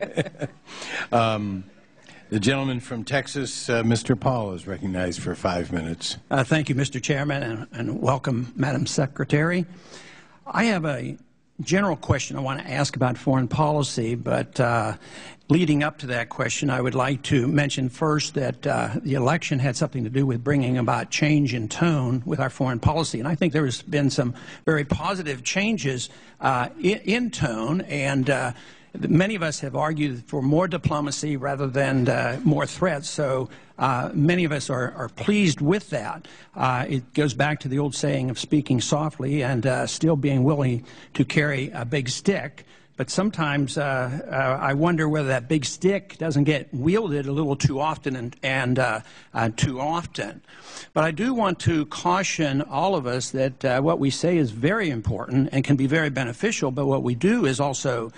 The gentleman from Texas, Mr. Paul, is recognized for 5 minutes. Thank you, Mr. Chairman, and welcome, Madam Secretary. I have a general question I want to ask about foreign policy, but leading up to that question, I would like to mention first that the election had something to do with bringing about change in tone with our foreign policy, and I think there has been some very positive changes in tone, and many of us have argued for more diplomacy rather than more threats, so many of us are pleased with that. It goes back to the old saying of speaking softly and still being willing to carry a big stick. But sometimes I wonder whether that big stick doesn't get wielded a little too often and too often. But I do want to caution all of us that what we say is very important and can be very beneficial, but what we do is also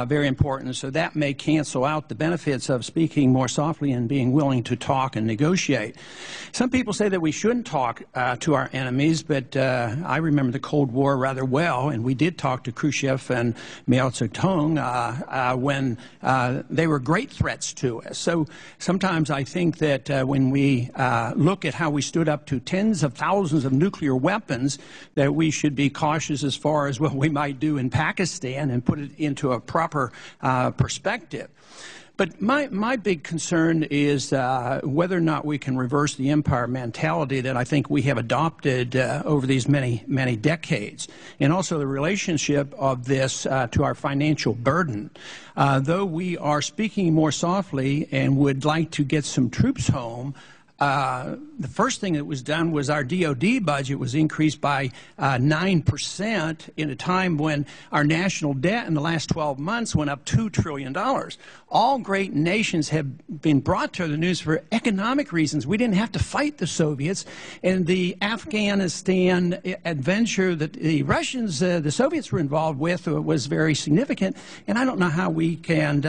very important, so that may cancel out the benefits of speaking more softly and being willing to talk and negotiate. Some people say that we shouldn't talk to our enemies, but I remember the Cold War rather well, and we did talk to Khrushchev and Mao Zedong when they were great threats to us. So sometimes I think that when we look at how we stood up to tens of thousands of nuclear weapons, that we should be cautious as far as what we might do in Pakistan and put it into a proper perspective. But my big concern is whether or not we can reverse the empire mentality that I think we have adopted over these many decades, and also the relationship of this to our financial burden. Though we are speaking more softly and would like to get some troops home, the first thing that was done was our DOD budget was increased by 9% in a time when our national debt in the last 12 months went up $2 trillion. All great nations have been brought to the news for economic reasons. We didn't have to fight the Soviets, and the Afghanistan adventure that the Russians, the Soviets were involved with was very significant, and I don't know how we can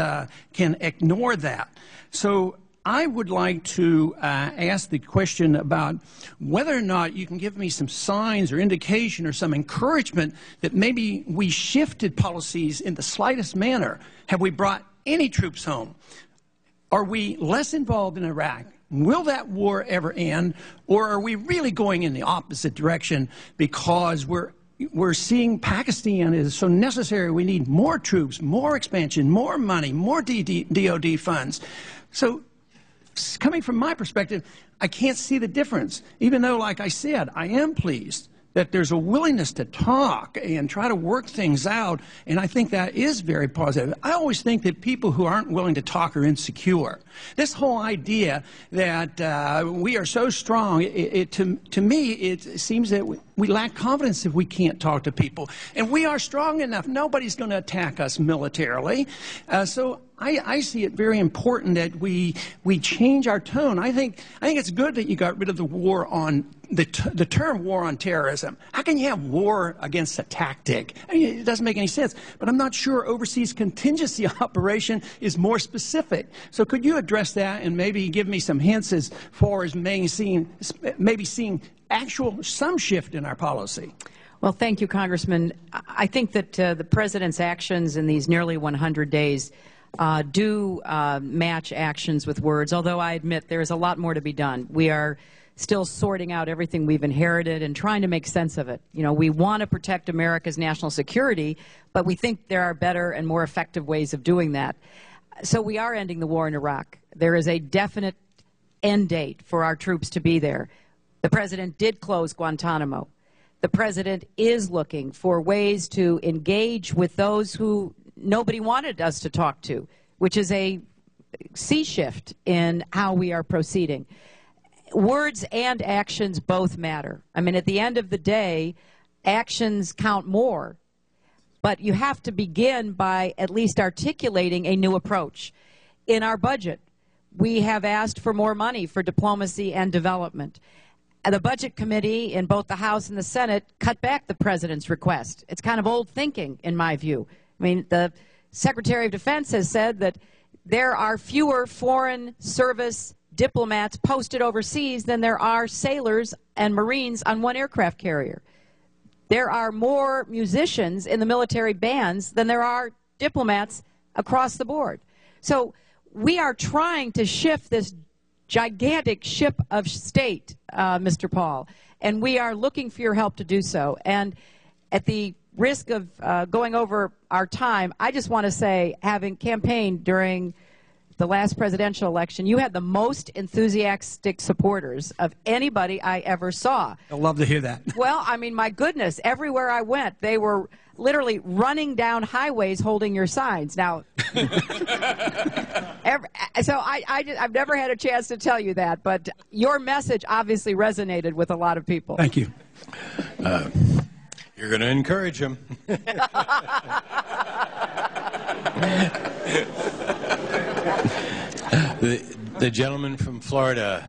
ignore that. So I would like to ask the question about whether or not you can give me some signs or indication or some encouragement that maybe we shifted policies in the slightest manner. Have we brought any troops home? Are we less involved in Iraq? Will that war ever end? Or are we really going in the opposite direction because we're seeing Pakistan is so necessary? We need more troops, more expansion, more money, more DOD funds. So coming from my perspective, I can't see the difference, even though, like I said, I am pleased that there's a willingness to talk and try to work things out, and I think that is very positive. I always think that people who aren't willing to talk are insecure. This whole idea that we are so strong, to me, it seems that we lack confidence if we can't talk to people. And we are strong enough. Nobody's going to attack us militarily. So I see it very important that we change our tone. I think it's good that you got rid of the war on the term war on terrorism. How can you have war against a tactic? I mean, it doesn't make any sense. But I'm not sure overseas contingency operation is more specific. So could you address that and maybe give me some hints as far as maybe seeing some shift in our policy? Well, thank you, Congressman. I think that the President's actions in these nearly 100 days do match actions with words, although I admit there is a lot more to be done. We are still sorting out everything we've inherited and trying to make sense of it. You know, we want to protect America's national security, but we think there are better and more effective ways of doing that. So we are ending the war in Iraq. There is a definite end date for our troops to be there. The President did close Guantanamo. The President is looking for ways to engage with those who nobody wanted us to talk to, which is a sea shift in how we are proceeding. Words and actions both matter. I mean, at the end of the day, actions count more, but you have to begin by at least articulating a new approach. In our budget, we have asked for more money for diplomacy and development. The Budget Committee in both the House and the Senate cut back the President's request. It's kind of old thinking, in my view. I mean, the Secretary of Defense has said that there are fewer foreign service diplomats posted overseas than there are sailors and Marines on one aircraft carrier. There are more musicians in the military bands than there are diplomats across the board. So we are trying to shift this gigantic ship of state, Mr. Paul, and we are looking for your help to do so. And at the risk of going over our time, I just want to say, having campaigned during the last presidential election, you had the most enthusiastic supporters of anybody I ever saw. I'd love to hear that. Well, I mean, my goodness, everywhere I went, they were literally running down highways holding your signs. Now, I've never had a chance to tell you that, but your message obviously resonated with a lot of people. Thank you. You're going to encourage him. The gentleman from Florida.